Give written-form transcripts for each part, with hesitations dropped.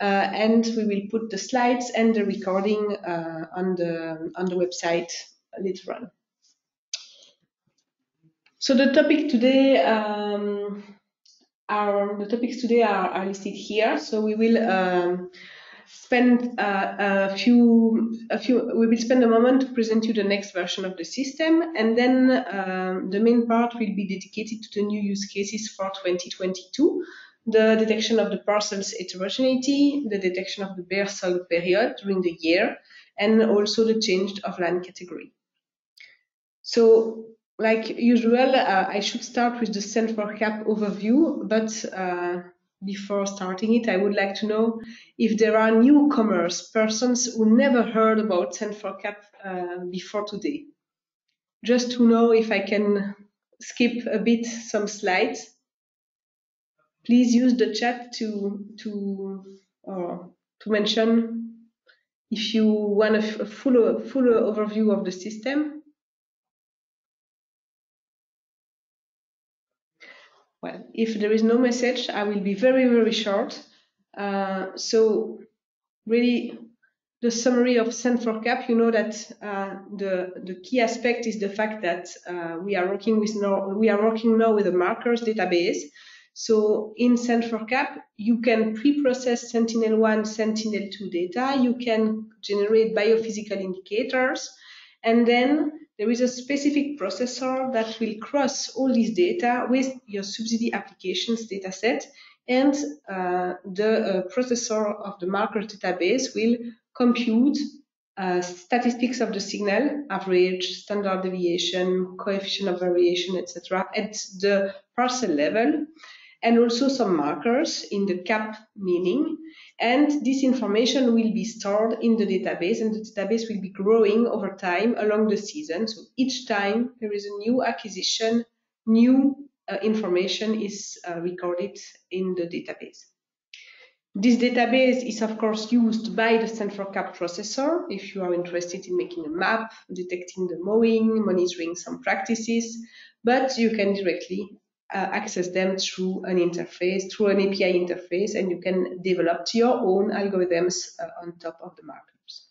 and we will put the slides and the recording on the website later on. So the topics today are listed here. So we will spend we will spend a moment to present you the next version of the system, and then the main part will be dedicated to the new use cases for 2022. The detection of the parcels heterogeneity, the detection of the bare soil period during the year, and also the change of land category. So, like usual, I should start with the Sen4CAP overview, but before starting it, I would like to know if there are newcomers, persons who never heard about Sen4CAP before today. Just to know if I can skip a bit some slides. Please use the chat to mention if you want a full overview of the system. Well, if there is no message, I will be very, very short. So really, the summary of Sen4CAP, you know that the key aspect is the fact that we are working now with a markers database. So in Sen4CAP, you can pre-process Sentinel-1, Sentinel-2 data. You can generate biophysical indicators, and then there is a specific processor that will cross all this data with your subsidy applications dataset, and the processor of the marker database will compute statistics of the signal, average, standard deviation, coefficient of variation, etc., at the parcel level, and also some markers in the CAP meaning. And this information will be stored in the database, and the database will be growing over time along the season. So each time there is a new acquisition, new information is recorded in the database. This database is, of course, used by the Sen4CAP processor if you are interested in making a map, detecting the mowing, monitoring some practices, but you can directly access them through an interface, through an API interface, and you can develop your own algorithms on top of the markers.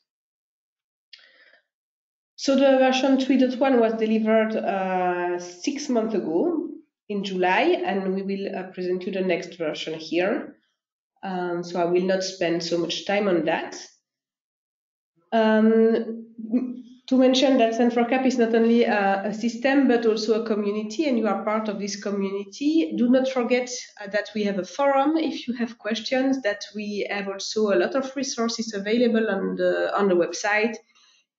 So the version 3.1 was delivered 6 months ago in July, and we will present you the next version here. So I will not spend so much time on that. To mention that Sen4CAP is not only a system, but also a community, and you are part of this community. Do not forget that we have a forum if you have questions, that we have also a lot of resources available on the website,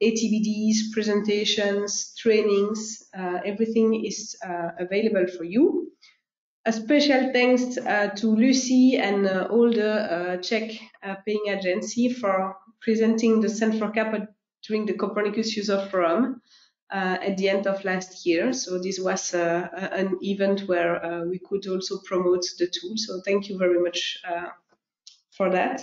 ATBDs, presentations, trainings, everything is available for you. A special thanks to Lucy and all the Czech paying agency for presenting the Sen4CAP during the Copernicus User Forum at the end of last year. So this was an event where we could also promote the tool. So thank you very much for that.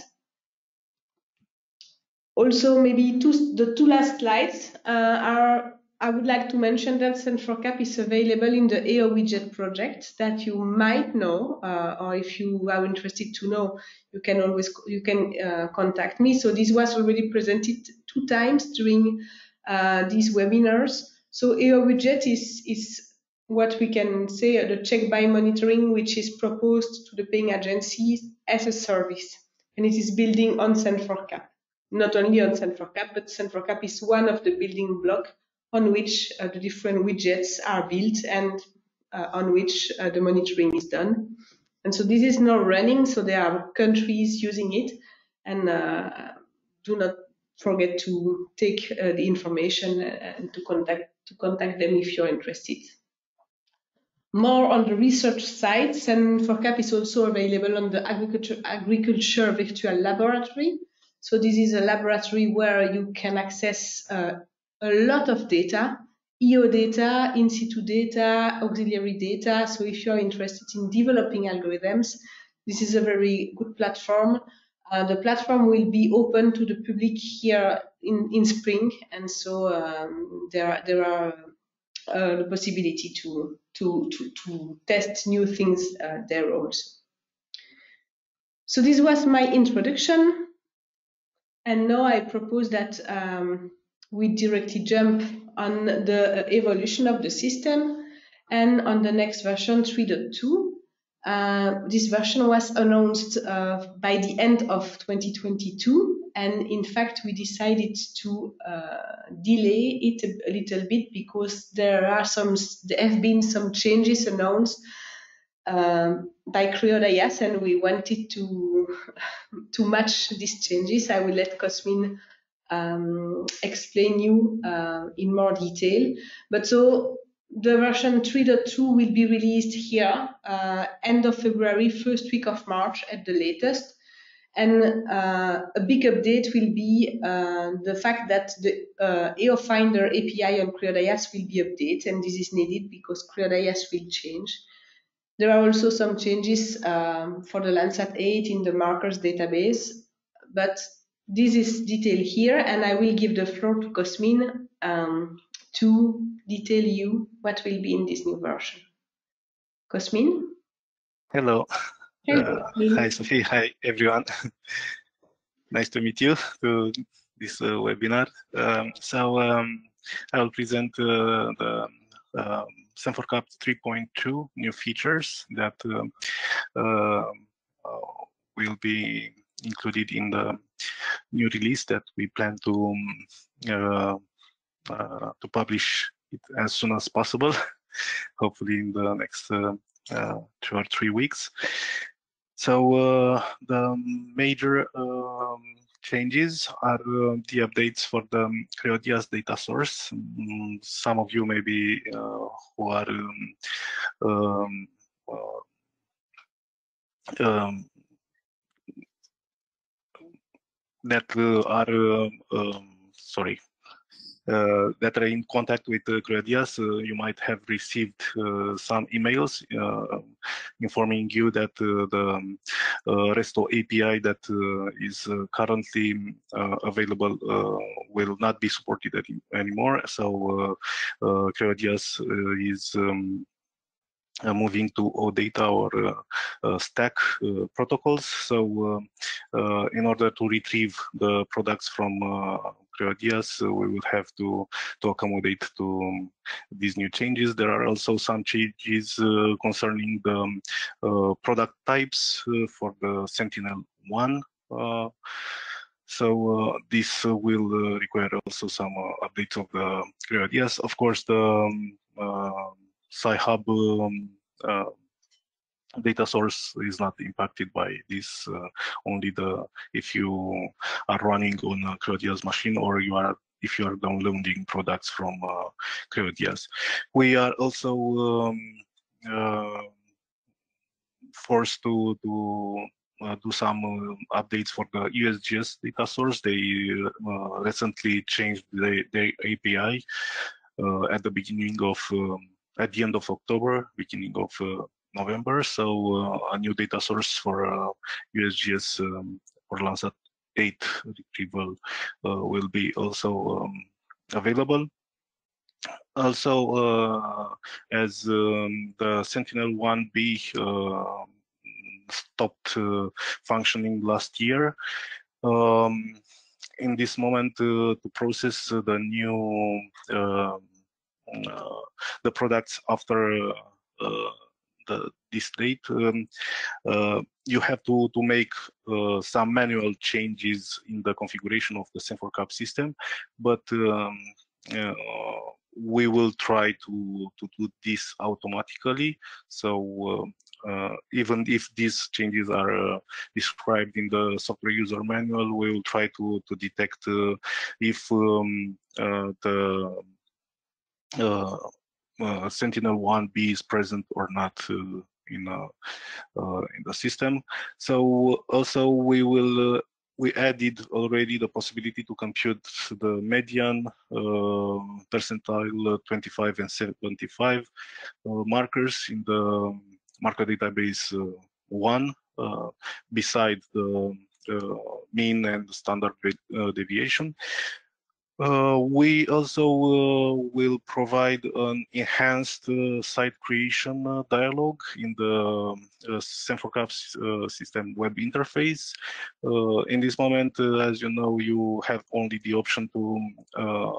Also, maybe the two last slides are, I would like to mention that Sen4CAP is available in the AO widget project that you might know, or if you are interested to know, you can contact me. So this was already presented 2 times during these webinars. So AO widget is what we can say the check by monitoring, which is proposed to the paying agencies as a service, and it is building on Sen4CAP. Not only on Sen4CAP, but Sen4CAP is one of the building blocks on which the different widgets are built and on which the monitoring is done. And so this is now running, so there are countries using it, and do not forget to take the information and to contact them if you're interested. More on the research side, Sen4CAP is also available on the agriculture virtual laboratory. So this is a laboratory where you can access a lot of data, EO data, in situ data, auxiliary data. So if you're interested in developing algorithms, this is a very good platform. The platform will be open to the public here in spring, and so there are the possibility to test new things there also. So this was my introduction, and now I propose that we directly jump on the evolution of the system and on the next version 3.2. This version was announced by the end of 2022, and in fact we decided to delay it a little bit because there have been some changes announced by CreoDIAS, and we wanted to match these changes. I will let Cosmin explain you in more detail. But so the version 3.2 will be released here end of February, first week of March at the latest. And a big update will be the fact that the EOFinder API on CreoDIAS will be updated, and this is needed because CreoDIAS will change. There are also some changes for the Landsat 8 in the markers database, but this is detailed here, and I will give the floor to Cosmin to detail you what will be in this new version. Cosmin? Hello. Hi, Sophie. Hi, everyone. Nice to meet you to this webinar. I will present the Sen4CAP 3.2 new features that will be included in the new release that we plan to publish it as soon as possible, hopefully in the next 2 or 3 weeks. So the major changes are the updates for the CreoDIAS data source. Some of you maybe who are that are in contact with CreoDIAS, you might have received some emails informing you that the RESTO API that is currently available will not be supported anymore. So CreoDIAS is moving to OData or stack protocols. So in order to retrieve the products from CreoDIAS, we will have to accommodate to these new changes. There are also some changes concerning the product types for the Sentinel-1. So this will require also some updates of the CreoDIAS. Of course, the Sci-Hub data source is not impacted by this. Only if you are running on a CreoDIAS machine, or if you are downloading products from CreoDIAS. We are also forced to do some updates for the USGS data source. They recently changed their API at the end of October, beginning of November. So a new data source for USGS for Landsat 8 retrieval will be also available. Also, as the Sentinel-1B stopped functioning last year, in this moment to process the new the products after this date, you have to make some manual changes in the configuration of the Sen4CAP system, but we will try to do this automatically. So even if these changes are described in the software user manual, we will try to detect if the Sentinel-1B is present or not in the system. So also we added already the possibility to compute the median, percentile 25 and 75 markers in the marker database 1, beside the mean and standard deviation. We also will provide an enhanced site creation dialogue in the Sen4CAP system web interface. In this moment, as you know, you have only the option to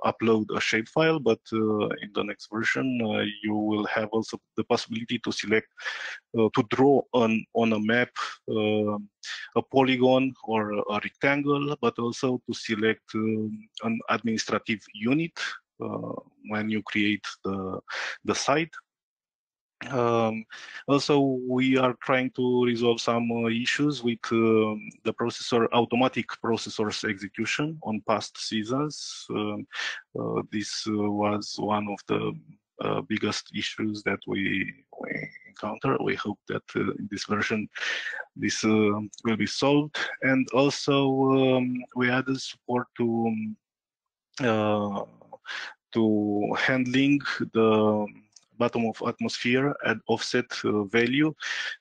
upload a shapefile, but in the next version, you will have also the possibility to select, to draw on a map a polygon or a rectangle, but also to select an administrative unit when you create the site. Also, we are trying to resolve some issues with the automatic processor's execution on past seasons. This was one of the biggest issues that we encounter. We hope that in this version this will be solved. And also we added support to handling the bottom of atmosphere at offset value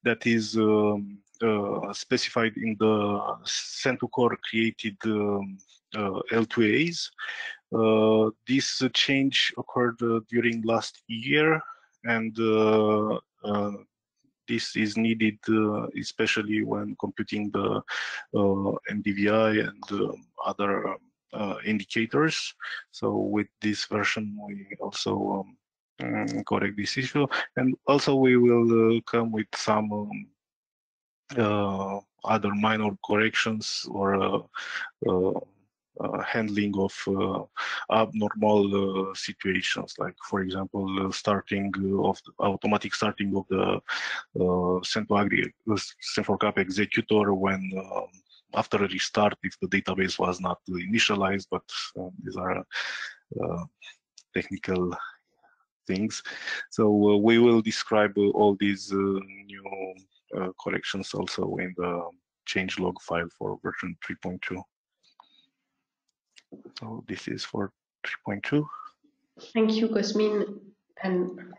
that is specified in the Sen2Core created L2As. This change occurred during last year, and this is needed especially when computing the NDVI and other indicators. So with this version, we also correct this issue, and also we will come with some other minor corrections or handling of abnormal situations, like for example, automatic starting of the Sen4CAP executor when after a restart, if the database was not initialized, but these are technical things. So we will describe all these new corrections also in the changelog file for version 3.2. So this is for 3.2. Thank you, Cosmin. And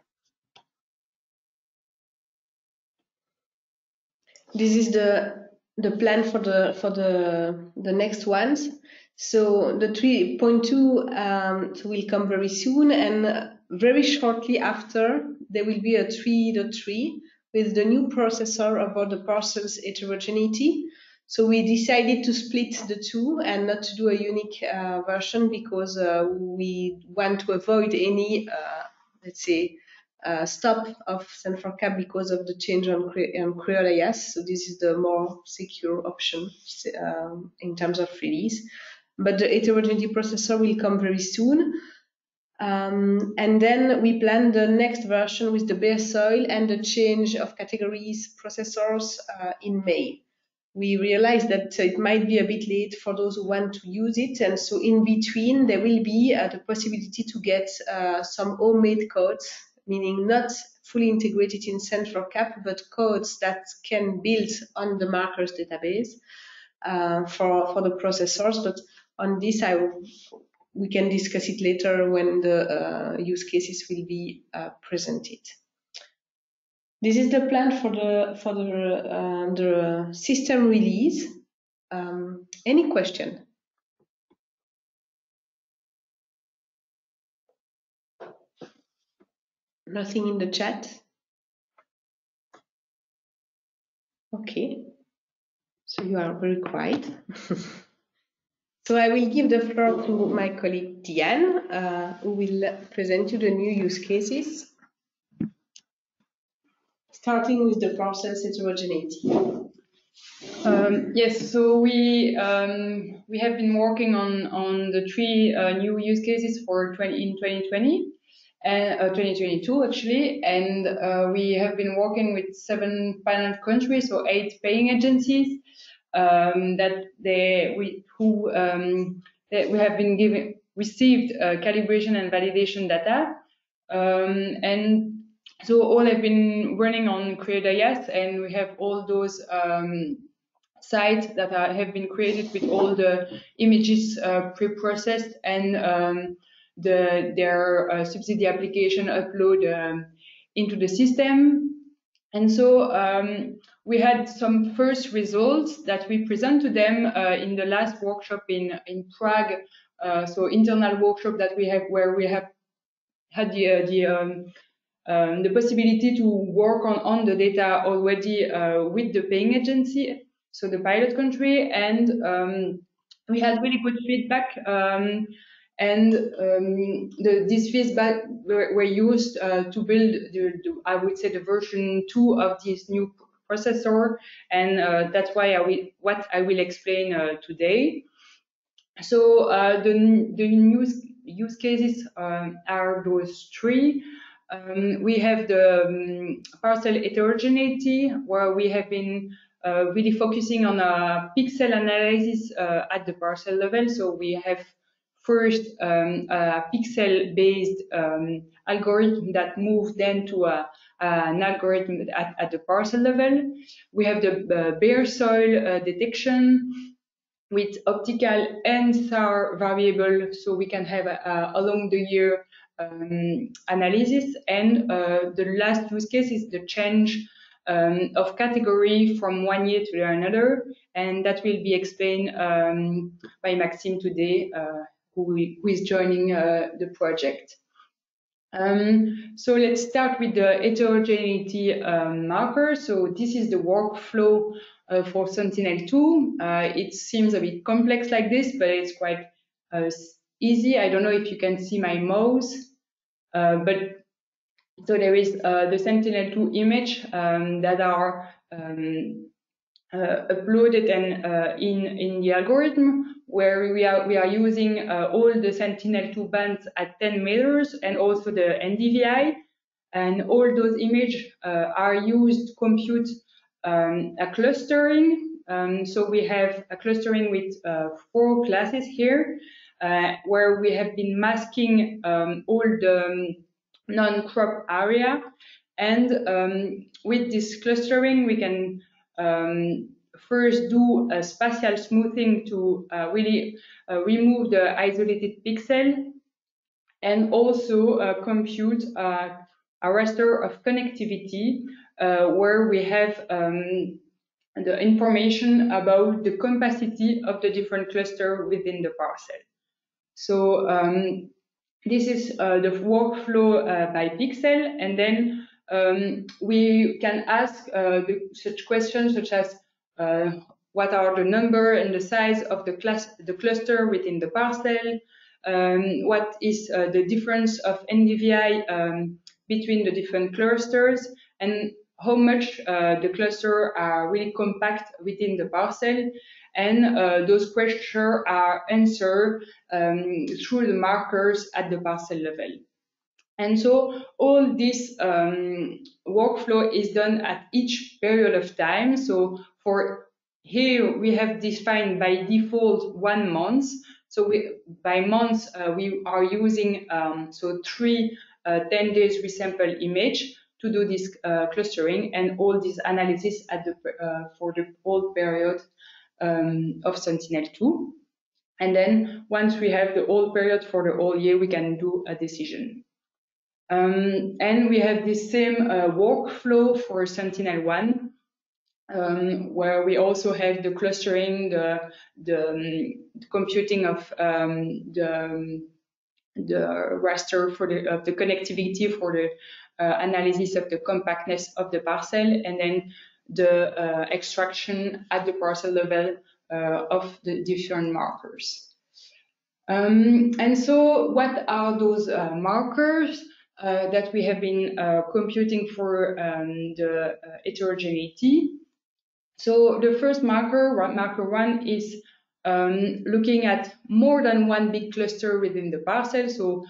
this is the plan for the next ones. So the 3.2 will come very soon, and very shortly after there will be a 3.3 with the new processor about the parcels heterogeneity. So we decided to split the two and not to do a unique version because we want to avoid any, let's say, stop of Sen4CAP because of the change on Creole IaaS. So this is the more secure option in terms of release. But the heterogeneity processor will come very soon. And then we plan the next version with the bare soil and the change of categories processors in May. We realized that it might be a bit late for those who want to use it. And so in between, there will be the possibility to get some homemade codes, meaning not fully integrated in Sen4CAP, but codes that can build on the markers database for the processors. But on this, we can discuss it later when the use cases will be presented. This is the plan for the system release. Any question? Nothing in the chat? Okay. So you are very quiet. So I will give the floor to my colleague Diane, who will present you the new use cases, starting with the parcels heterogeneity. Yes, so we have been working on the three new use cases for in 2020 and 2022 actually, and we have been working with 7 panel countries, so 8 paying agencies that we have been received calibration and validation data, and so all have been running on Create IaaS, and we have all those sites that have been created with all the images pre-processed and their subsidy application upload into the system. And so we had some first results that we present to them in the last workshop in Prague. So internal workshop that we have, where we have had the possibility to work on the data already with the paying agency, so the pilot country, and we had really good feedback. These feedback were used to build I would say the version 2 of this new processor, and that's what I will explain today. So the new use cases are those three. We have the parcel heterogeneity, where we have been really focusing on a pixel analysis at the parcel level. So we have first a pixel-based algorithm that moves then to an algorithm at the parcel level. We have the bare soil detection with optical and SAR variable, so we can have along the year analysis. And the last use case is the change of category from one year to another, and that will be explained by Maxime today, who is joining the project. So let's start with the heterogeneity marker. So this is the workflow for Sentinel-2. It seems a bit complex like this, but it's quite easy. I don't know if you can see my mouse, but so there is the Sentinel-2 image that are uploaded and in the algorithm, where we are using all the Sentinel-2 bands at 10 meters and also the NDVI, and all those images are used to compute a clustering. So we have a clustering with 4 classes here, where we have been masking all the non-crop area, and with this clustering we can first do a spatial smoothing to really remove the isolated pixel, and also compute a raster of connectivity where we have the information about the capacity of the different cluster within the parcel. So this is the workflow by pixel, and then we can ask such questions such as what are the number and the size of the cluster within the parcel, what is the difference of NDVI between the different clusters, and how much the cluster are really compact within the parcel. And those questions are answered through the markers at the parcel level. And so all this workflow is done at each period of time. So for here we have defined by default 1 month. So by months we are using so 3 10 days resample image to do this clustering and all this analysis at the for the whole period of Sentinel-2. And then once we have the whole period for the whole year, we can do a decision. And we have the same workflow for Sentinel-1, where we also have the clustering, the computing of the raster for the connectivity for the analysis of the compactness of the parcel, and then the extraction at the parcel level of the different markers. And so what are those markers that we have been computing for the heterogeneity? So the first marker, marker 1, is looking at more than one big cluster within the parcel. So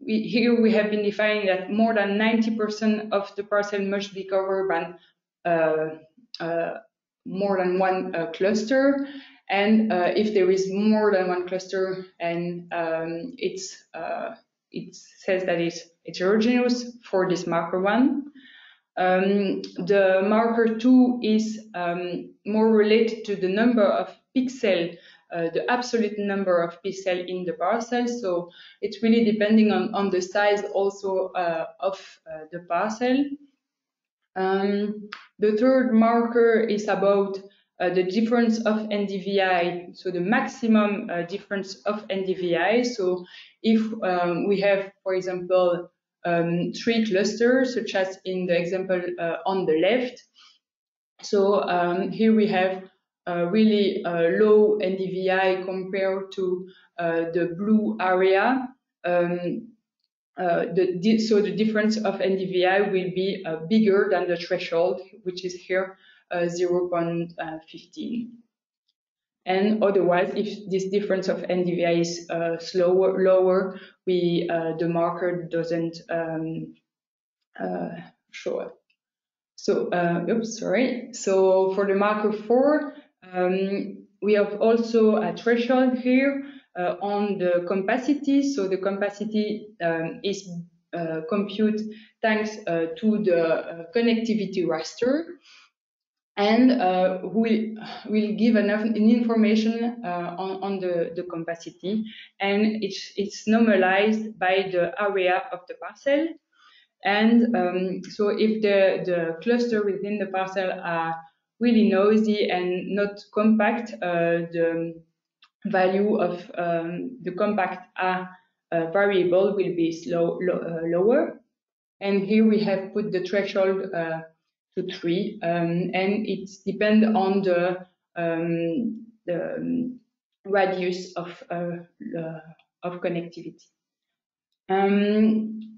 here we have been defining that more than 90% of the parcel must be covered by more than one cluster. And if there is more than one cluster, and it says that it's heterogeneous for this marker 1. The marker 2 is more related to the number of pixels, the absolute number of pixels in the parcel. So it's really depending on the size also of the parcel. The third marker is about the difference of NDVI, so the maximum difference of NDVI. So if we have, for example, 3 clusters, such as in the example on the left. So here we have really low NDVI compared to the blue area. So the difference of NDVI will be bigger than the threshold, which is here 0.15. And otherwise, if this difference of NDVI is lower, the marker doesn't show up. So, oops, sorry. So for the marker 4, we have also a threshold here on the compacity. So the compacity is computed thanks to the connectivity raster, and will give enough information on the compacity, and it's normalized by the area of the parcel. And so if the cluster within the parcel are really noisy and not compact, the value of the compact A variable will be lower. And here we have put the threshold to 3, and it depends on the radius of connectivity.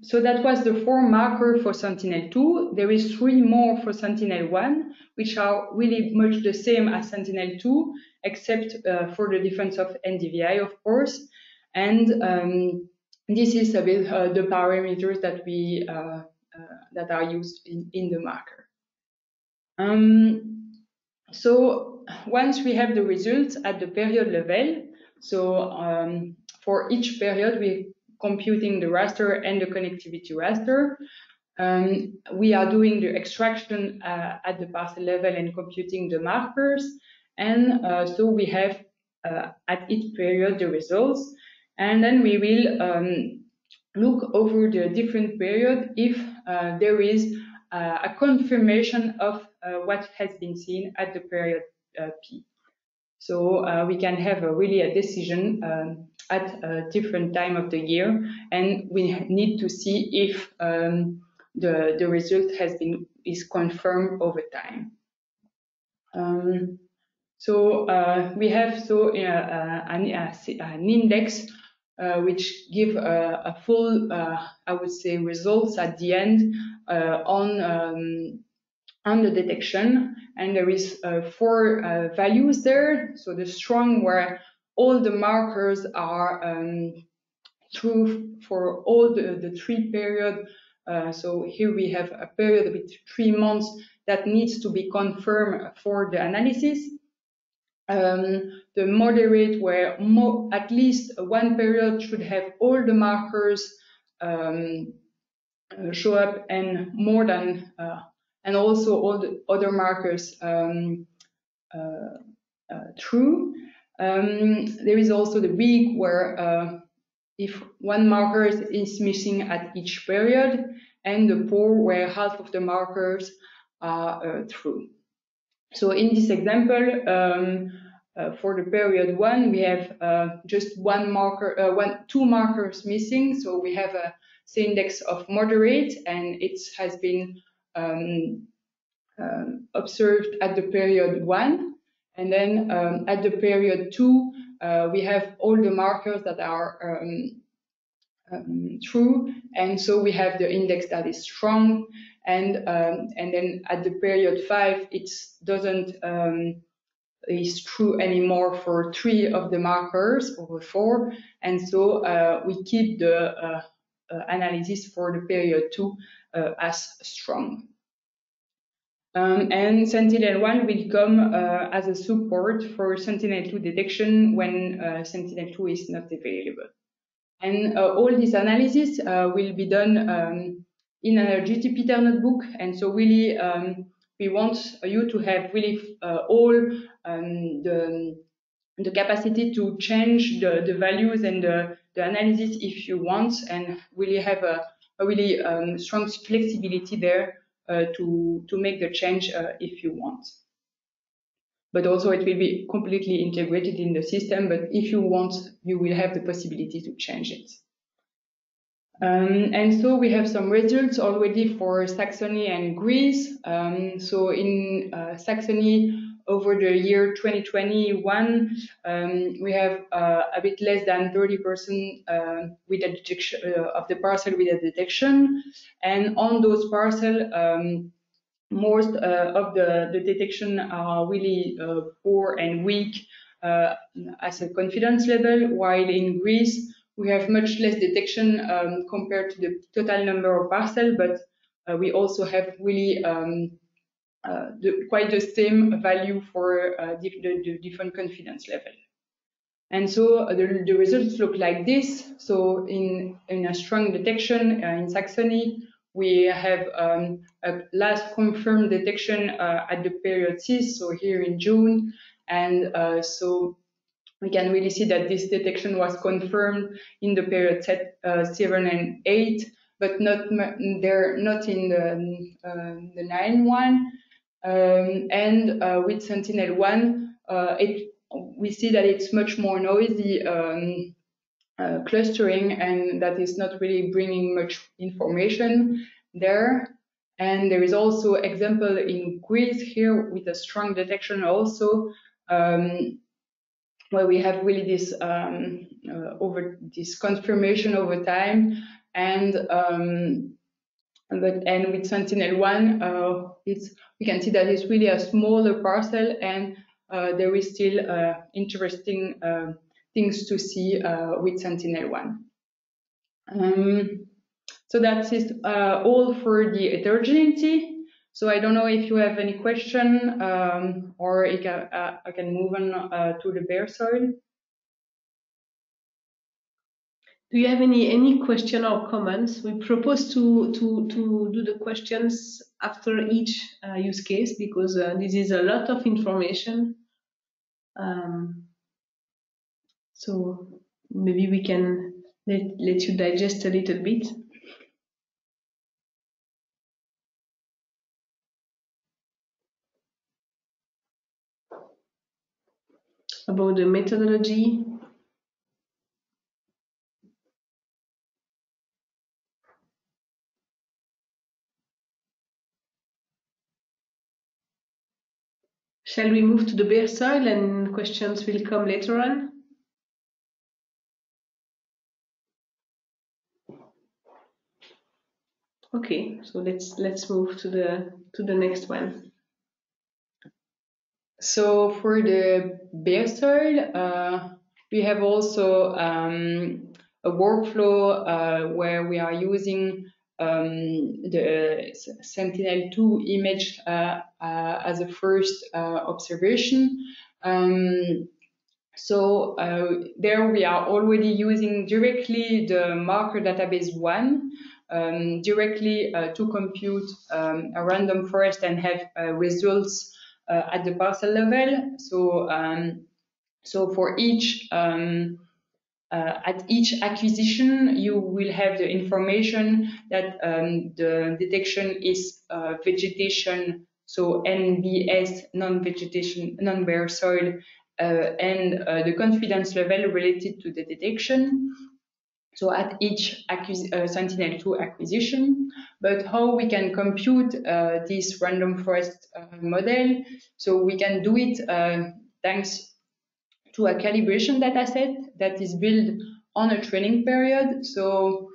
So that was the 4 markers for Sentinel-2. There is 3 more for Sentinel-1, which are really much the same as Sentinel-2, except for the difference of NDVI, of course. And this is a bit the parameters that we that are used in the marker. So once we have the results at the period level, so for each period we computing the raster and the connectivity raster. We are doing the extraction at the parcel level and computing the markers. And so we have at each period the results. And then we will look over the different period if there is a confirmation of what has been seen at the period P. So we can have really a decision at a different time of the year, and we need to see if the result is confirmed over time. We have an index which give a full, I would say, results at the end on the detection, and there is 4 values there. So the strong, where all the markers are true for all the 3 periods. So here we have a period with 3 months that needs to be confirmed for the analysis. The moderate, where at least 1 period should have all the markers show up, and more than and also all the other markers true. There is also the weak, where if 1 marker is missing at each period, and the poor, where half of the markers are true. So in this example, for the period 1, we have just 2 markers missing. So we have a index of moderate, and it has been observed at the period 1, and then at the period 2 we have all the markers that are true, and so we have the index that is strong, and then at the period 5 it doesn't is true anymore for 3 of the markers over 4, and so we keep the analysis for the period 2 as strong. And Sentinel-1 will come as a support for Sentinel-2 detection when Sentinel-2 is not available. And all this analysis will be done in a GTPter notebook, and so really we want you to have really all the capacity to change the values and the analysis if you want, and really have a really strong flexibility there to make the change if you want. But also it will be completely integrated in the system, but if you want, you will have the possibility to change it. And so we have some results already for Saxony and Greece. So in Saxony, over the year 2021, we have a bit less than 30% with a detection of the parcel with a detection. And on those parcels, most of the detection are really poor and weak as a confidence level, while in Greece we have much less detection compared to the total number of parcels, but we also have really quite the same value for the different confidence level. And so the results look like this. So in a strong detection in Saxony, we have a last confirmed detection at the period 6, so here in June. And so we can really see that this detection was confirmed in the period 7 and 8, but not in the 9 one. And with Sentinel-1, we see that it's much more noisy clustering, and that is not really bringing much information there. And there is also example in Greece here with a strong detection also, where we have really this over this confirmation over time, and with Sentinel-1, we can see that it's really a smaller parcel, and there is still interesting things to see with Sentinel-1. So that is all for the heterogeneity. So I don't know if you have any question, or I can move on to the bare soil. Do you have any question or comments? We propose to do the questions after each use case, because this is a lot of information. So maybe we can let you digest a little bit. About the methodology. Shall we move to the bare soil and questions will come later on? Okay, so let's move to the next one. So for the bare soil, we have also a workflow where we are using the Sentinel-2 image as a first observation. So there we are already using directly the marker database 1 directly to compute a random forest and have results at the parcel level. So so for each at each acquisition, you will have the information that the detection is vegetation, so NBS, non-vegetation, non-bare soil, and the confidence level related to the detection. So at each Sentinel-2 acquisition, but how we can compute this random forest model? So we can do it thanks to a calibration dataset that is built on a training period. So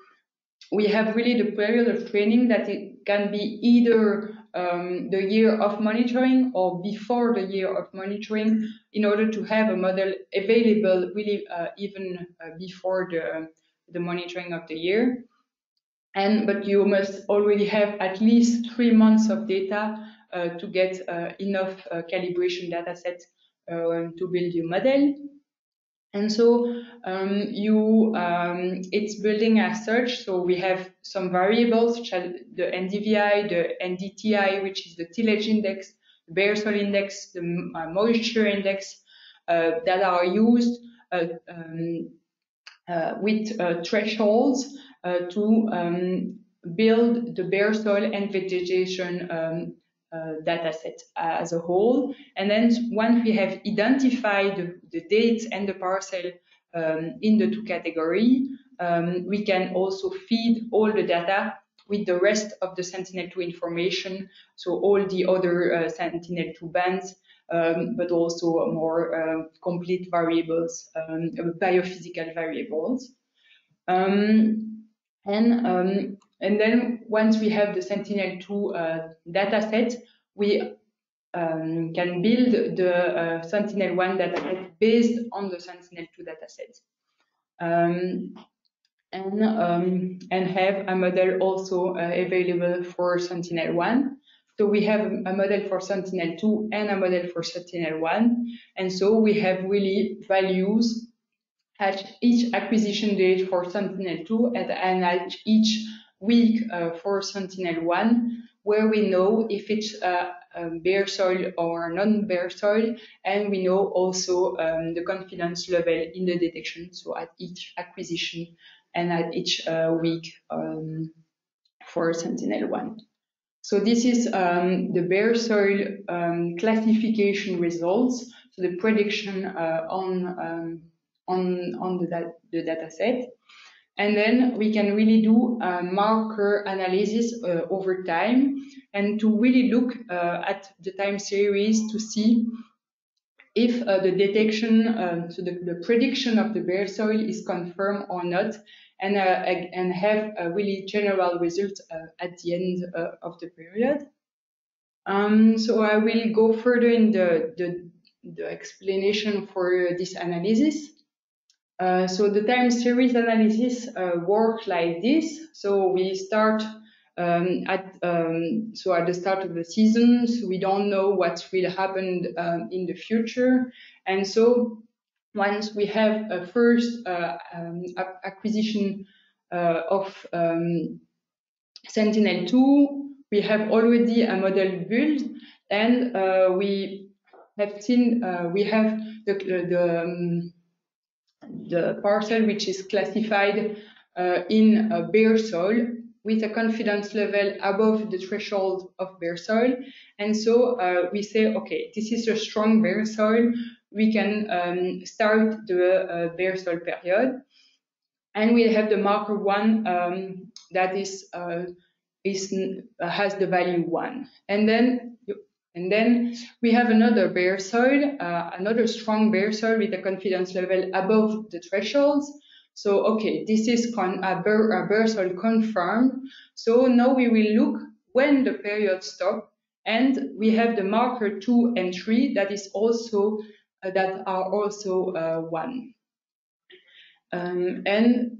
we have really the period of training that it can be either the year of monitoring or before the year of monitoring, in order to have a model available really even before the monitoring of the year. But you must already have at least 3 months of data to get enough calibration data set to build your model. And so it's building as such. So we have some variables, which are the NDVI, the NDTI, which is the tillage index, the bare soil index, the moisture index, that are used with thresholds to build the bare soil and vegetation data set as a whole. And then once we have identified the dates and the parcel in the two categories, we can also feed all the data with the rest of the Sentinel-2 information, so all the other Sentinel-2 bands, but also more complete variables, biophysical variables. And then once we have the Sentinel-2 data set, we can build the Sentinel-1 data set based on the Sentinel-2 data set. And have a model also available for Sentinel-1. So we have a model for Sentinel-2 and a model for Sentinel-1. And so we have really values at each acquisition date for Sentinel-2 and at each week for Sentinel-1, where we know if it's bare soil or non-bare soil, and we know also the confidence level in the detection, so at each acquisition and at each week for Sentinel-1. So this is the bare soil classification results, so the prediction on the data set. And then we can really do a marker analysis over time and to really look at the time series to see if the detection, so the prediction of the bare soil is confirmed or not, and have a really general result at the end of the period. So I will go further in the explanation for this analysis. So the time series analysis works like this. So we start at the start of the season, so we don't know what will happen in the future. And so once we have a first acquisition of Sentinel-2, we have already a model built, and we have seen we have the parcel which is classified in bare soil with a confidence level above the threshold of bare soil. And so we say, okay, this is a strong bare soil. We can start the bare soil period. And we have the marker 1 that has the value 1. And then we have another bare soil, another strong bare soil with a confidence level above the thresholds. So, okay, this is a bare soil confirmed. So now we will look when the period stops, and we have the marker 2 and 3 that is also that are also 1. And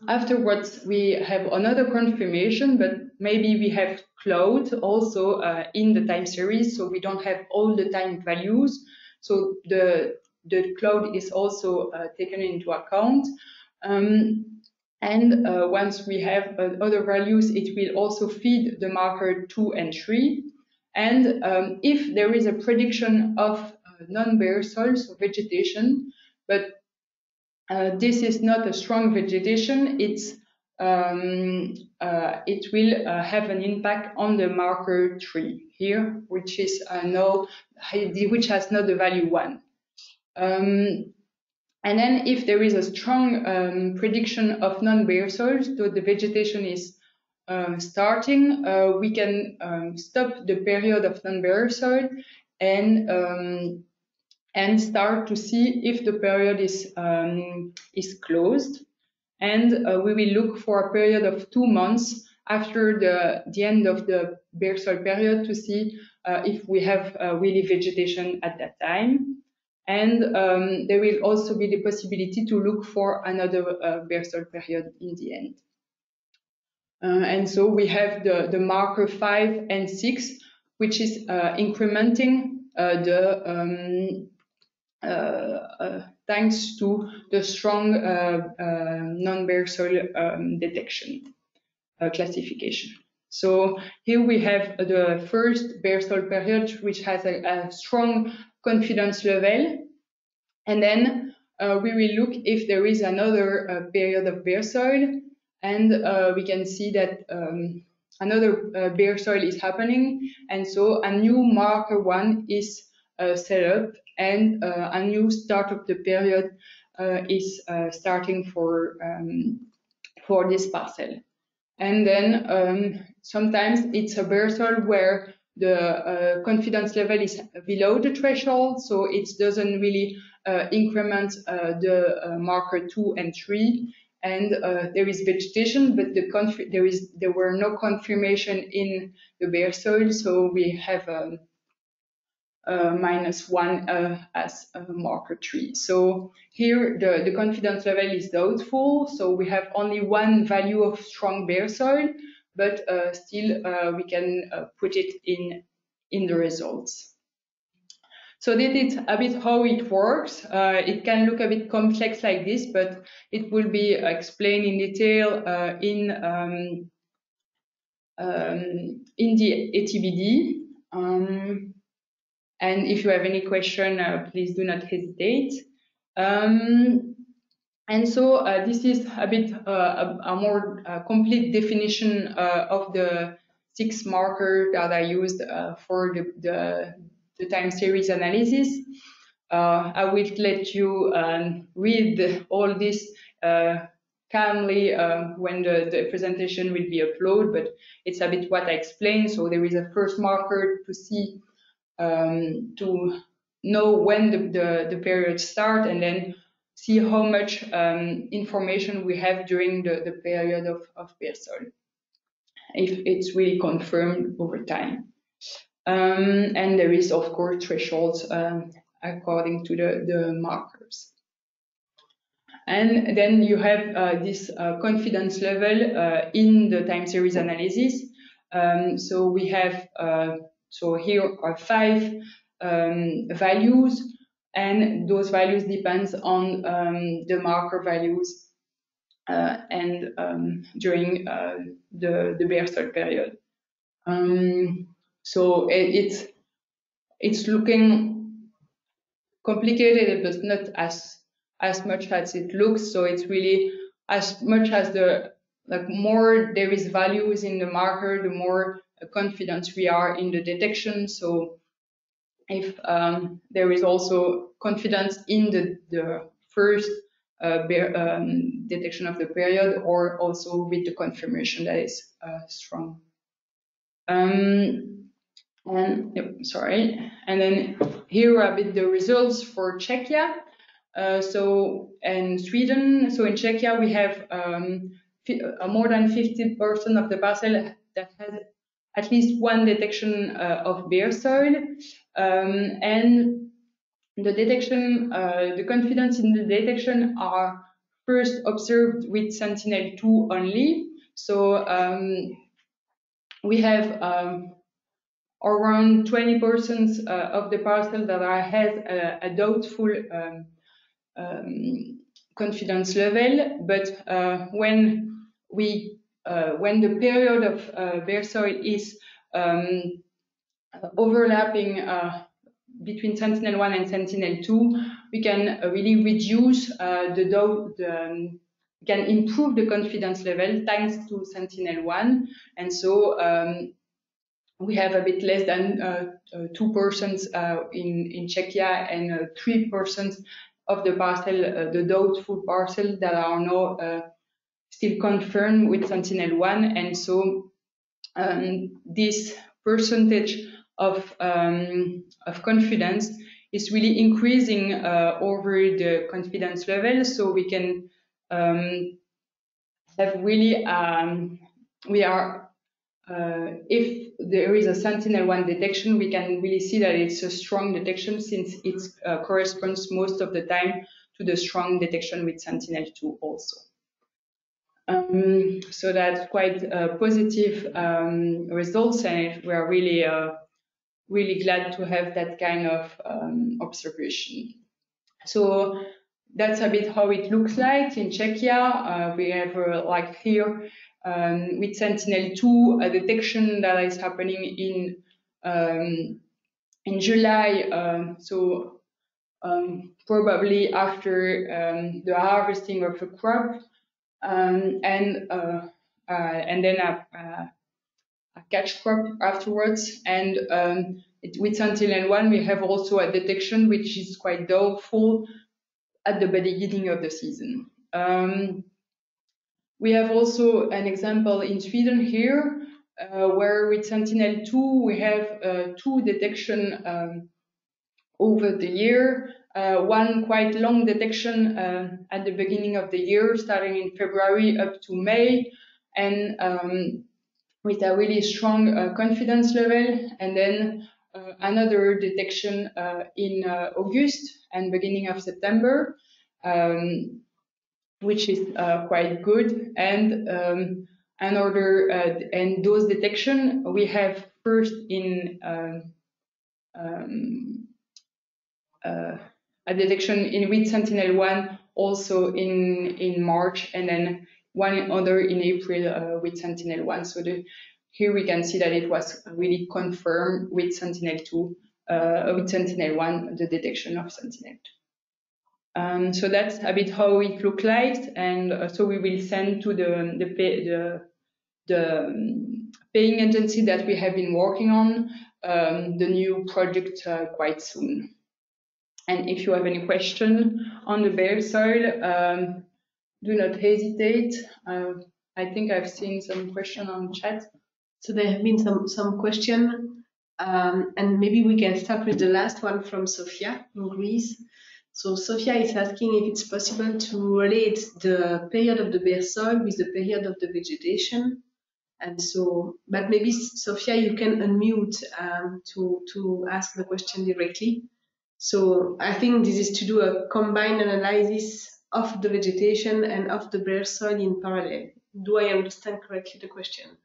afterwards, we have another confirmation, but maybe we have cloud also in the time series, so we don't have all the time values. So the cloud is also taken into account. Once we have other values, it will also feed the marker 2 and 3. And if there is a prediction of non-bare soil, so vegetation, but this is not a strong vegetation, it will have an impact on the marker 3 here, which is which has not the value 1. And then if there is a strong prediction of non-bare soil, so the vegetation is starting, we can stop the period of non-bare soil and start to see if the period is closed. And we will look for a period of 2 months after the end of the bare soil period to see if we have really vegetation at that time. And there will also be the possibility to look for another bare soil period in the end. And so we have the marker 5 and 6, which is incrementing thanks to the strong non-bare soil detection classification. So here we have the first bare soil period, which has a strong confidence level. And then we will look if there is another period of bare soil. and we can see that another bare soil is happening, and so a new marker one is set up, and a new start of the period is starting for this parcel. And then sometimes it's a bare soil where the confidence level is below the threshold, so it doesn't really increment the marker 2 and 3. And there is vegetation, but there were no confirmation in the bare soil, so we have -1 as marker 3. So here the confidence level is doubtful, so we have only one value of strong bare soil, but still we can put it in the results. So this is a bit how it works. It can look a bit complex like this, but it will be explained in detail in the ATBD. And if you have any question, please do not hesitate. And so this is a bit a more complete definition of the 6 markers that I used for the time series analysis. I will let you read all this calmly when the presentation will be uploaded, but it's a bit what I explained. So there is a first marker to see, to know when the period starts, and then see how much information we have during the period of bare soil, if it's really confirmed over time. And there is, of course, thresholds according to the markers. And then you have this confidence level in the time series analysis. So we have, so here are 5 values, and those values depends on the marker values and during the bare soil period. So it's looking complicated, but not as much as it looks. So it's really as much as the more there is values in the marker, the more confident we are in the detection. So if there is also confidence in the first detection of the period, or also with the confirmation that is strong. And sorry, and then here are a bit the results for Czechia. So in Sweden, so in Czechia we have more than 50% of the parcel that has at least one detection of bare soil, and the detection, the confidence in the detection are first observed with Sentinel-2 only. So we have around 20% of the parcel that has a doubtful confidence level, but when the period of bare soil is overlapping between Sentinel-1 and Sentinel-2, we can really reduce we can improve the confidence level thanks to Sentinel-1, and so we have a bit less than 2% in Czechia, and 3% of the parcel, the doubtful parcel, that are now still confirmed with Sentinel-1, and so this percentage of confidence is really increasing over the confidence level. So we can have really we are if there is a Sentinel-1 detection, we can really see that it's a strong detection, since it corresponds most of the time to the strong detection with Sentinel-2 also. So that's quite positive results, and we are really really glad to have that kind of observation. So that's a bit how it looks like in Czechia. We have like here with Sentinel-2 a detection that is happening in July. So probably after the harvesting of a crop. and then a catch crop afterwards. And with Sentinel-1, we have also a detection which is quite doubtful at the beginning of the season. We have also an example in Sweden here, where with Sentinel-2 we have 2 detection over the year. One quite long detection at the beginning of the year, starting in February up to May, and with a really strong confidence level, and then another detection in August and beginning of September, which is quite good. And and those detection we have first in a detection in with Sentinel-1 also in March, and then one other in April with Sentinel-1. So here we can see that it was really confirmed with Sentinel-2, with Sentinel-1, the detection of Sentinel-2. So that's a bit how it looked like, and so we will send to the paying agency that we have been working on the new project quite soon. And if you have any question on the bare soil, do not hesitate. I think I've seen some question on chat. So there have been some question, and maybe we can start with the last one from Sofia in Greece. So Sofia is asking if it's possible to relate the period of the bare soil with the period of the vegetation. And so, but maybe Sofia, you can unmute to ask the question directly. So I think this is to do a combined analysis of the vegetation and of the bare soil in parallel. Do I understand correctly the question?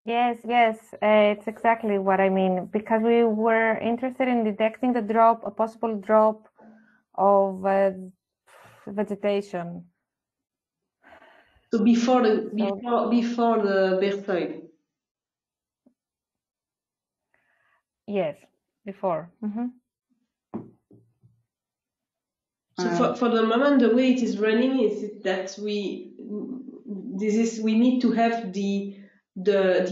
Yes, it's exactly what I mean, because we were interested in detecting the drop, a possible drop of vegetation. So before the bare soil. Yes, before. Mm-hmm. So for the moment, the way it is running is that we need to have the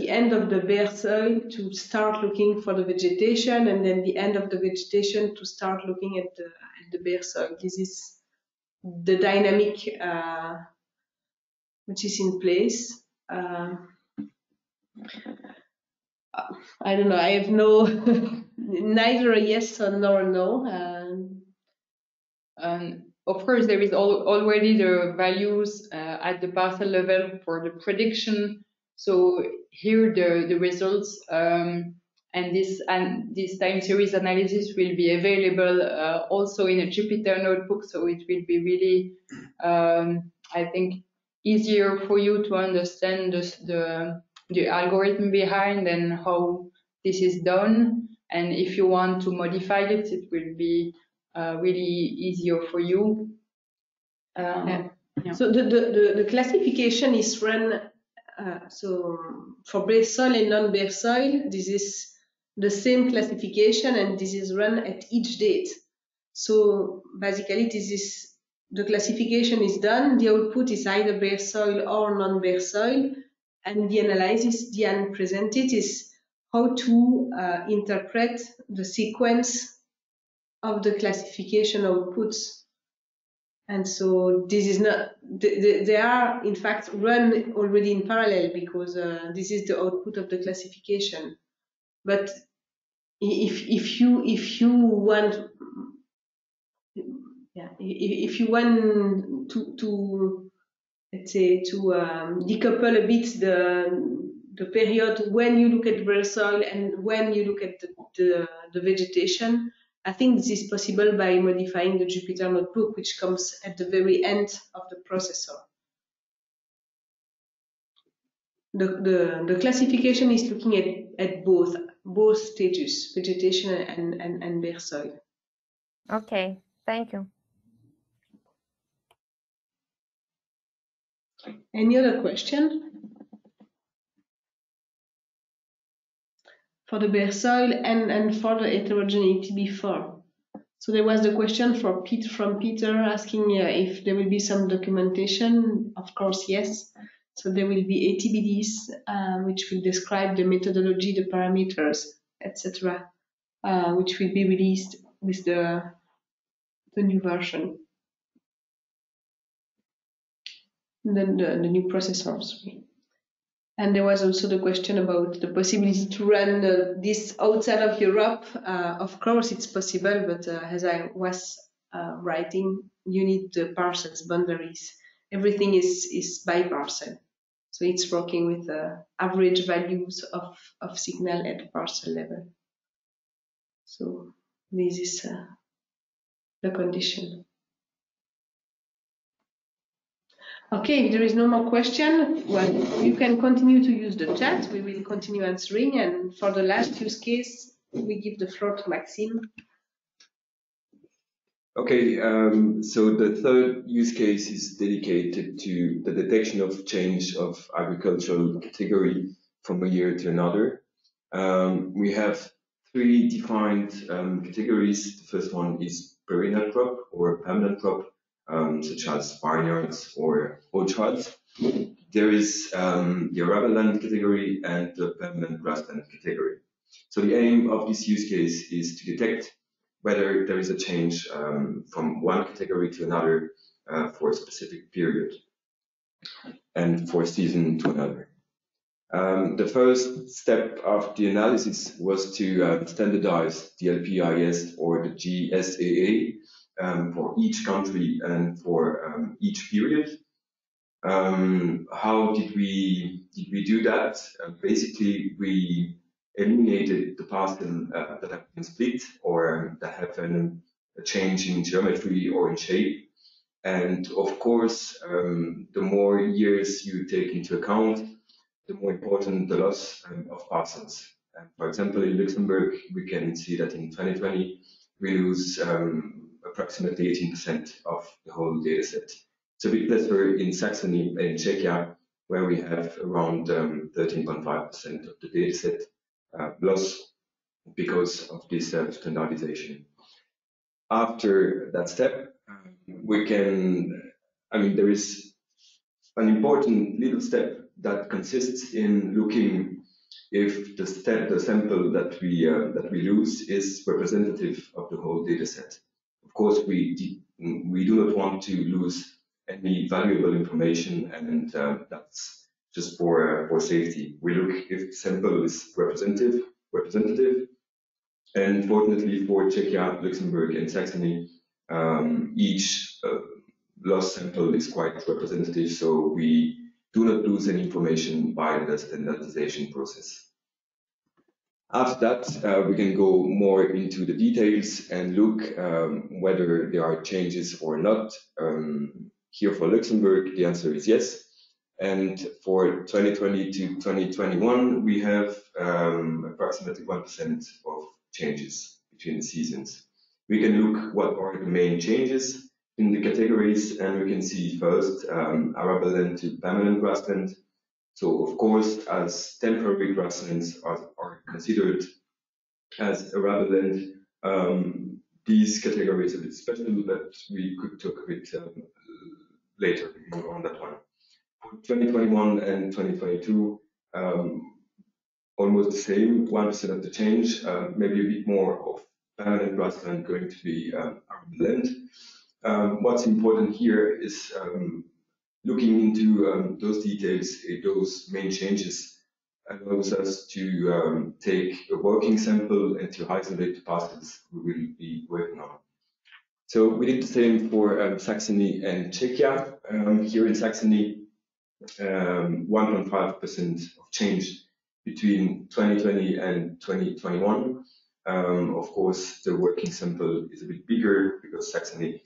end of the bare soil to start looking for the vegetation, and then the end of the vegetation to start looking at the bare soil. This is the dynamic which is in place. I don't know. I have no neither a yes or no. Of course, there is already the values at the parcel level for the prediction. So here the results and this time series analysis will be available also in a Jupyter notebook. So it will be really, I think, easier for you to understand the algorithm behind and how this is done. And if you want to modify it, it will be really easier for you. Yeah. So the classification is run so for bare soil and non-bare soil. This is the same classification, and this is run at each date. So basically, the classification is done. The output is either bare soil or non-bare soil, and the analysis Diane presented is how to interpret the sequence of the classification outputs. And so this is not, they are in fact run already in parallel, because this is the output of the classification. But if you want, if you want to let's say to decouple a bit the period when you look at bare soil and when you look at the vegetation, I think this is possible by modifying the Jupyter notebook, which comes at the very end of the processor. The classification is looking at both stages, vegetation and bare soil. Okay, thank you. Any other question? For the bare soil and for the heterogeneity before. So there was the question from Peter asking if there will be some documentation. Of course, yes. So there will be ATBDs, which will describe the methodology, the parameters, etc., which will be released with the new version. Then the new processors. And there was also the question about the possibility to run this outside of Europe. Of course, it's possible, but as I was writing, you need the parcels boundaries. Everything is by parcel. So it's working with average values of signal at parcel level. So this is the condition. Okay, if there is no more question, well, you can continue to use the chat. We will continue answering. And for the last use case, we give the floor to Maxime. Okay, so the third use case is dedicated to the detection of change of agricultural category from a year to another. We have three defined categories. The first one is perennial crop or permanent crop, such as vineyards or orchards. There is the arable land category and the permanent grassland category. So the aim of this use case is to detect whether there is a change from one category to another for a specific period and for a season to another. The first step of the analysis was to standardize the LPIS or the GSAA for each country and for each period. How did we do that? Basically, we eliminated the parcel that have been split or that have a change in geometry or in shape. And of course, the more years you take into account, the more important the loss of parcels. For example, in Luxembourg, we can see that in 2020, we lose approximately 18% of the whole data set. It's a bit lesser in Saxony and Czechia, where we have around 13.5% of the data set loss because of this standardization. After that step, we can, there is an important little step that consists in looking if the sample that we lose is representative of the whole data set. Of course, we do not want to lose any valuable information, and that's just for safety. We look if the sample is representative, and fortunately for Czechia, Luxembourg, and Saxony, each lost sample is quite representative, so we do not lose any information by the standardization process. After that, we can go more into the details and look whether there are changes or not. Here for Luxembourg, the answer is yes. And for 2020 to 2021, we have approximately 1% of changes between the seasons. We can look what are the main changes in the categories, and we can see first arable land to permanent grassland. So of course, as temporary grasslands are considered as arable land, these categories are a bit special, but we could talk a bit later on that one. For 2021 and 2022, almost the same, 1% of the change, maybe a bit more of permanent grassland going to be arable land. What's important here is looking into those details, those main changes, allows us to take a working sample and to isolate the parcels we will be working on. So we did the same for Saxony and Czechia. Here in Saxony, 1.5% of change between 2020 and 2021. Of course, the working sample is a bit bigger because Saxony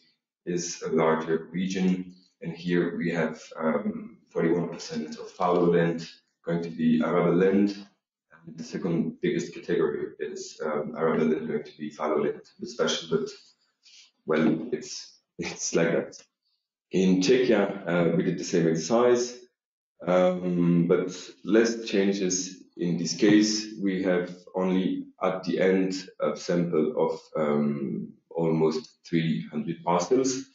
is a larger region, and here we have 41% of fallow land going to be arable land, and the second biggest category is arable land going to be fallow land. It's special, but well, it's like that. In Czechia, we did the same exercise, but less changes in this case. We have only at the end a sample almost 300 parcels.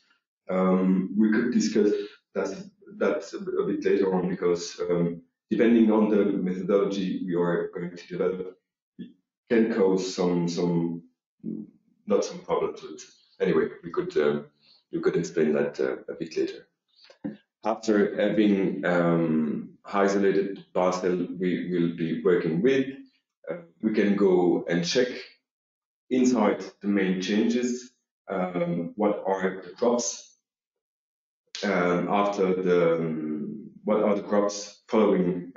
We could discuss that a bit later on, because depending on the methodology we are going to develop, it can cause some not some problems. But anyway, we could explain that a bit later. After having isolated parcel we will be working with, we can go and check inside the main changes what are the crops what are the crops following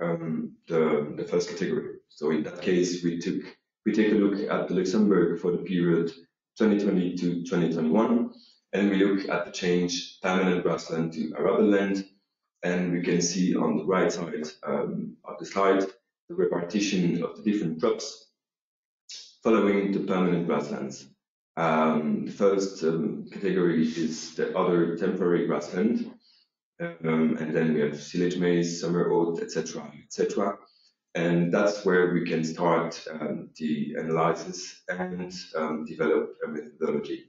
the first category. So in that case, we take a look at the Luxembourg for the period 2020 to 2021, and we look at the change permanent grassland to arable land, and we can see on the right side of the slide the repartition of the different crops following the permanent grasslands. The first category is the other temporary grassland, and then we have silage maize, summer oat, etc., etc. And that's where we can start the analysis and develop a methodology.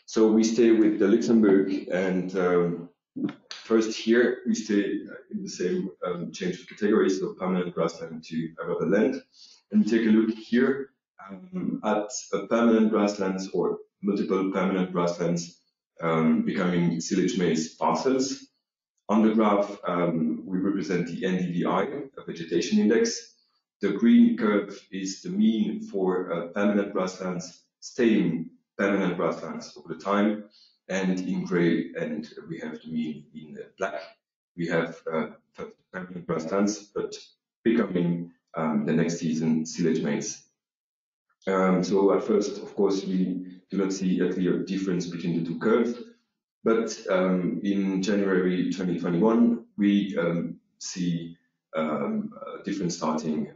So we stay with the Luxembourg, and first here we stay in the same change of categories, so permanent grassland to arable land, and we take a look here at permanent grasslands or multiple permanent grasslands becoming silage maize parcels. On the graph, we represent the NDVI, a vegetation index. The green curve is the mean for permanent grasslands staying permanent grasslands over the time, and in gray, and we have the mean in black, we have permanent grasslands, but becoming the next season silage maize. So at first, of course, we do not see a clear difference between the two curves, but in January 2021, we see a difference starting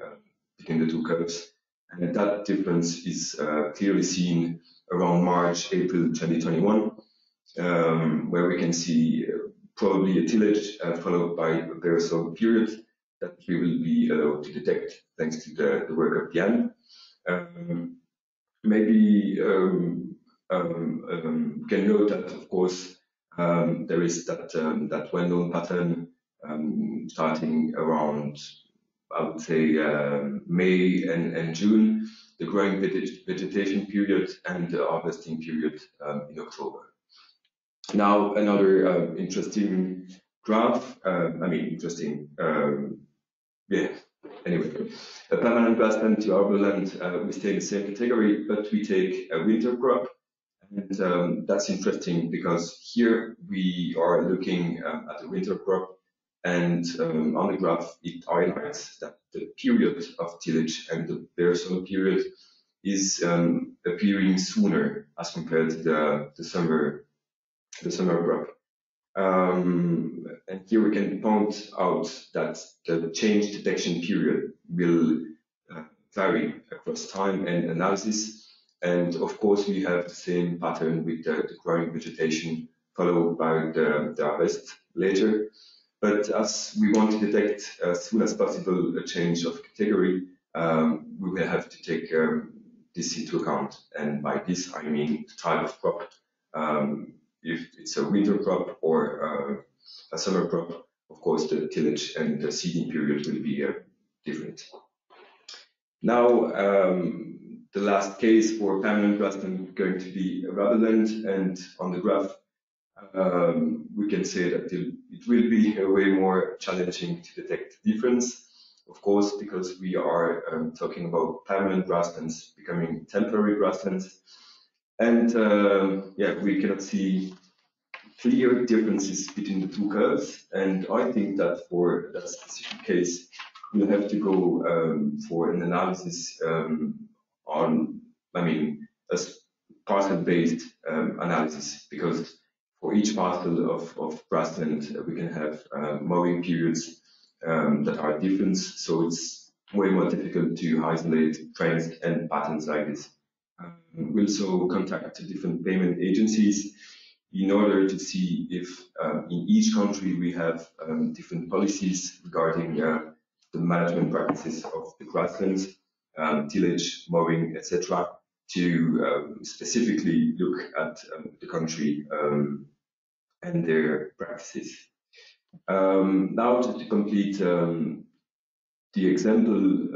between the two curves, and that difference is clearly seen around March, April 2021, where we can see probably a tillage followed by a very slow period that we will be allowed to detect thanks to the work of Diane. Maybe can note that, of course, there is that well-known pattern starting around, I would say, May and June, the growing vegetation period and the harvesting period in October. Now, another interesting graph, yeah. Anyway, a permanent grassland to arable land, we stay in the same category, but we take a winter crop, and that's interesting because here we are looking at the winter crop, and on the graph it highlights that the period of tillage and the bare soil period is appearing sooner as compared to the summer crop. And here we can point out that the change detection period will vary across time and analysis. And of course, we have the same pattern with the growing vegetation followed by the harvest later. But as we want to detect as soon as possible a change of category, we will have to take this into account. And by this, I mean the type of crop. If it's a winter crop or a summer crop, of course, the tillage and the seeding period will be different. Now, the last case for permanent grassland is going to be arable land, and on the graph, we can say that it will be way more challenging to detect the difference, of course, because we are talking about permanent grasslands becoming temporary grasslands. And yeah, we cannot see clear differences between the two curves. And I think that for that specific case, we'll have to go for an analysis on, a parcel-based analysis, because for each parcel of grassland, we can have mowing periods that are different. So it's way more difficult to isolate trends and patterns like this. We'll also contact different payment agencies in order to see if in each country we have different policies regarding the management practices of the grasslands, tillage, mowing, etc. to specifically look at the country and their practices. Now to complete the example,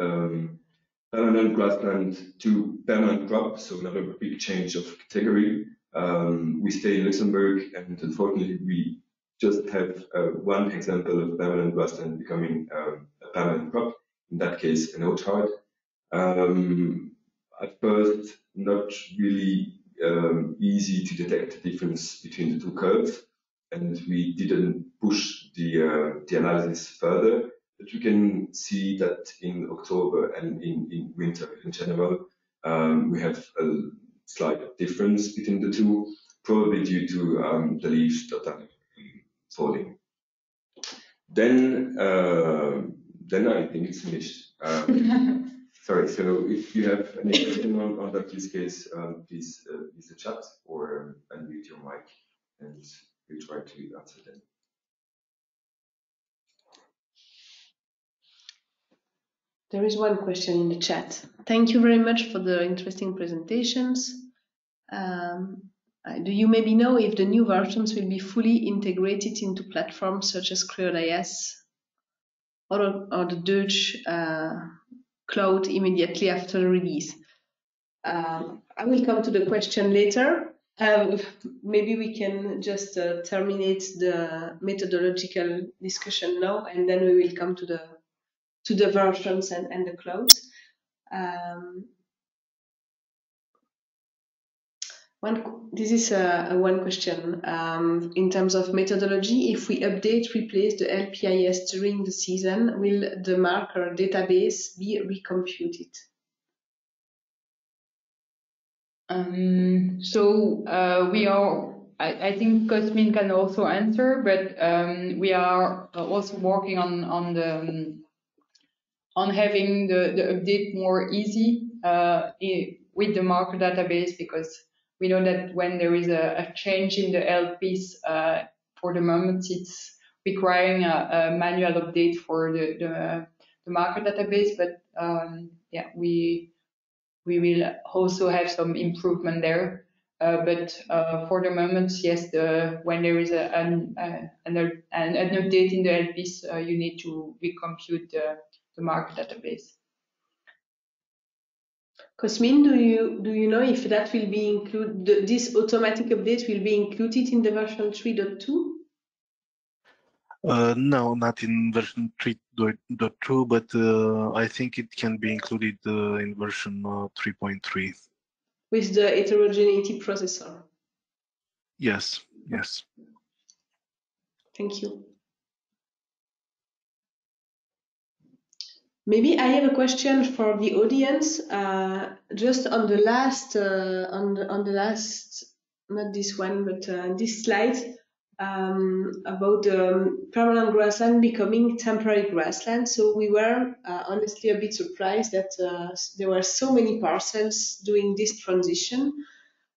permanent grassland to permanent crop, so another big change of category. We stay in Luxembourg, and unfortunately we just have one example of permanent grassland becoming a permanent crop, in that case an orchard. At first, not really easy to detect the difference between the two curves, and we didn't push the analysis further. But you can see that in October and in winter in general, we have a slight difference between the two, probably due to the leaves that are falling. Then I think it's finished. Sorry, so if you have any question on that use case, please use the chat or unmute your mic and we'll try to answer them. There is one question in the chat. Thank you very much for the interesting presentations. Do you maybe know if the new versions will be fully integrated into platforms such as CreoDIS or the Dutch cloud immediately after the release? I will come to the question later. Maybe we can just terminate the methodological discussion now, and then we will come to the versions and the clouds. This is one question. In terms of methodology, if we update, replace the LPIS during the season, will the marker database be recomputed? We are, I think Cosmin can also answer, but we are also working on having the update more easy with the marker database, because we know that when there is a change in the LPs, for the moment it's requiring a manual update for the marker database, but yeah, we will also have some improvement there. But for the moment, yes, when there is an update in the LPs, you need to recompute the marker database. Cosmin, do you know if that will be included? This automatic update will be included in the version 3.2? No, not in version 3.2, but I think it can be included in version 3.3. With the heterogeneity processor? Yes, yes. Thank you. Maybe I have a question for the audience. Just on the last, not this one, but this slide about permanent grassland becoming temporary grassland. So we were honestly a bit surprised that there were so many parcels doing this transition.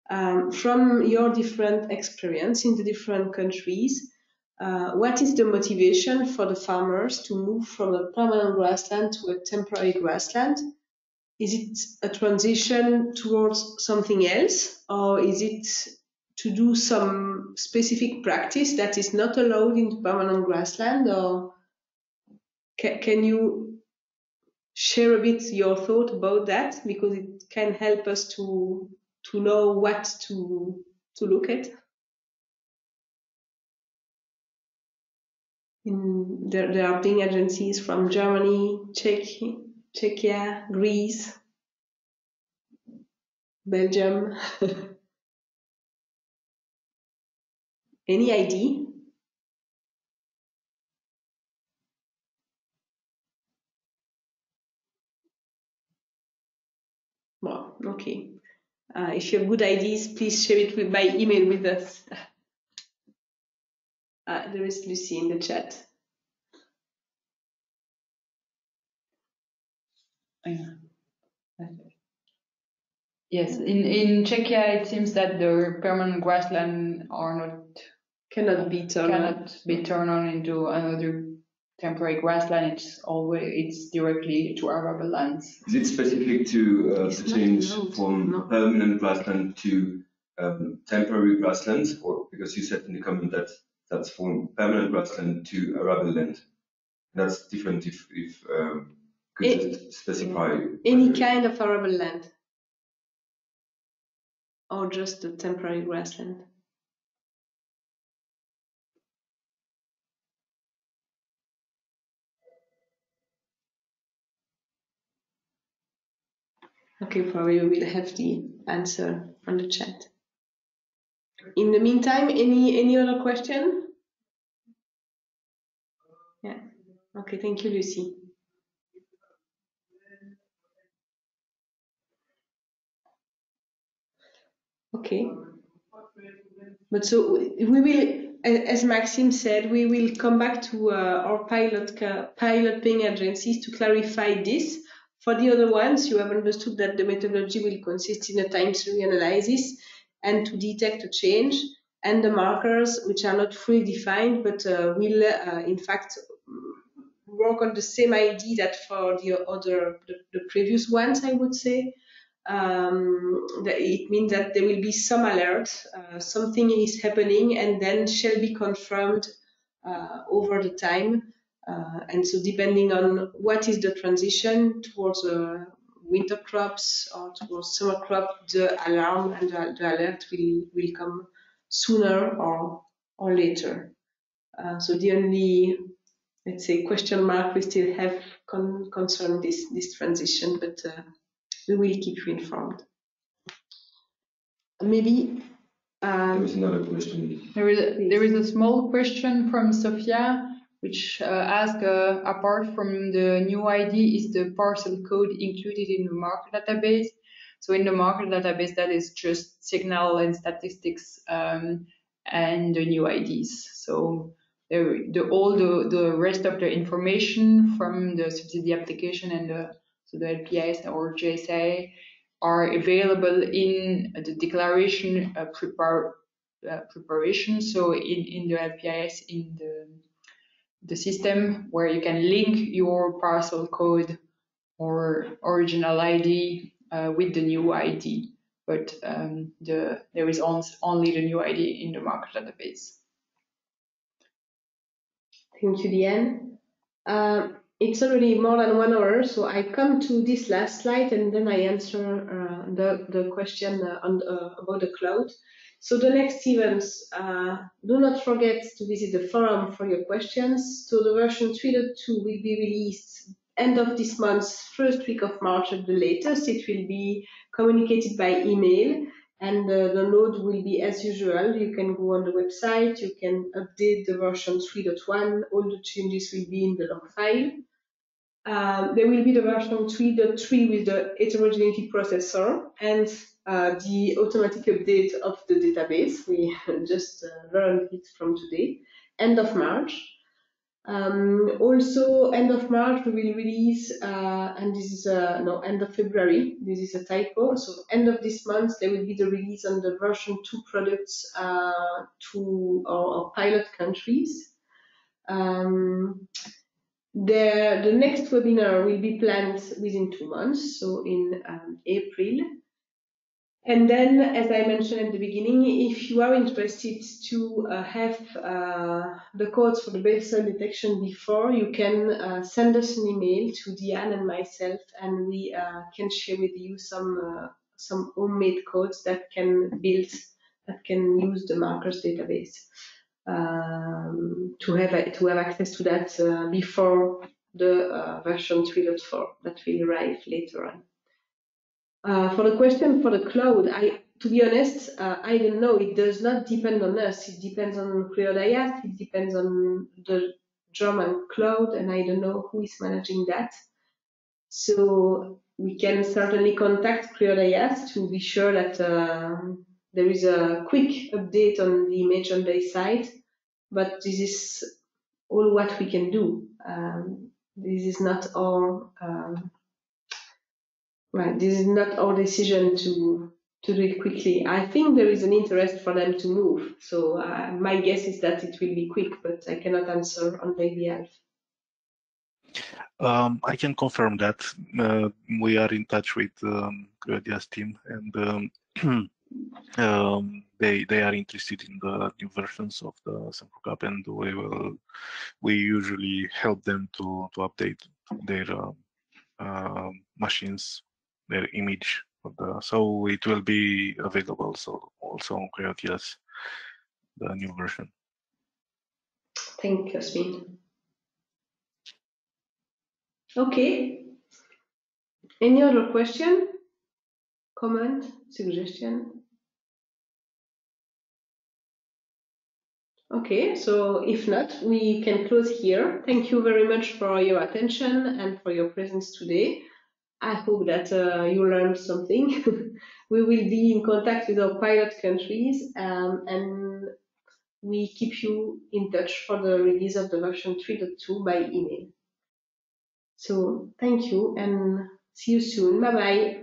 From your different experience in the different countries, what is the motivation for the farmers to move from a permanent grassland to a temporary grassland? Is it a transition towards something else, or is it to do some specific practice that is not allowed in permanent grassland? Or can you share a bit your thought about that, because it can help us to know what to look at? There are ping agencies from Germany, Czechia, Greece, Belgium. Any idea? Well, okay. If you have good ideas, please share it by email with us. There is Lucy in the chat. Yes, in Czechia it seems that the permanent grassland cannot be turned on into another temporary grassland, it's directly to arable lands. Is it specific to the change from permanent grassland to temporary grasslands, or because you said in the comment that that's from permanent grassland to arable land? That's different. If could you specify any kind of arable land, or just a temporary grassland? Okay, probably we will have the answer on the chat. In the meantime, any other question? Yeah. Okay, thank you, Lucy. Okay. But so we will, as Maxime said, we will come back to our pilot paying agencies to clarify this. For the other ones, you have understood that the methodology will consist in a time series analysis and to detect a change, and the markers, which are not fully defined, but will in fact work on the same idea that for the previous ones, I would say. It means that there will be some alert, something is happening, and then shall be confirmed over the time. And so depending on what is the transition towards winter crops or towards summer crop, the alarm and the alert will come sooner or later. So the only, let's say, question mark we still have concern this transition, but we will keep you informed. Maybe there is another question. There is a small question from Sophia, which asks, apart from the new ID, is the parcel code included in the marker database? So in the marker database, that is just signal and statistics and the new IDs. So all the rest of the information from the subsidy application and the LPIS or JSA are available in the declaration preparation. So in the LPIS, in the system where you can link your parcel code or original ID with the new ID, but there is only the new ID in the marker database. Thank you, Diane. It's already more than 1 hour, so I come to this last slide and then I answer the question about the cloud. So the next events, do not forget to visit the forum for your questions. So the version 3.2 will be released end of this month, first week of March at the latest. It will be communicated by email. And the node will be as usual. You can go on the website, you can update the version 3.1, all the changes will be in the log file. There will be the version 3.3 with the heterogeneity processor and the automatic update of the database. We just learned it from today, end of March. Also, end of March, we will release, and this is, end of February, this is a typo. So end of this month, there will be the release on the version 2 products to our pilot countries. The next webinar will be planned within 2 months, so in April. And then, as I mentioned at the beginning, if you are interested to have the codes for the basal detection before, you can send us an email to Diane and myself, and we can share with you some homemade codes that can use the markers database to have access to that before the version 3.4 that will arrive later on. For the question for the cloud, to be honest, I don't know. It does not depend on us. It depends on CreoDIAS. It depends on the German cloud, and I don't know who is managing that. So we can certainly contact CreoDIAS to be sure that there is a quick update on the image on their side. But this is all what we can do. This is not our right. This is not our decision to do it quickly. I think there is an interest for them to move. So my guess is that it will be quick, but I cannot answer on their behalf. I can confirm that we are in touch with Creadia's team, and they are interested in the new versions of the Sen4CAP, and we usually help them to update their machines, their image of so it will be available also on Creadia's the new version. Thank you, Yasmin. Okay. Any other question, comment, suggestion? Okay, so if not, we can close here. Thank you very much for your attention and for your presence today. I hope that you learned something. We will be in contact with our pilot countries and we keep you in touch for the release of the version 3.2 by email. So thank you and see you soon. Bye bye.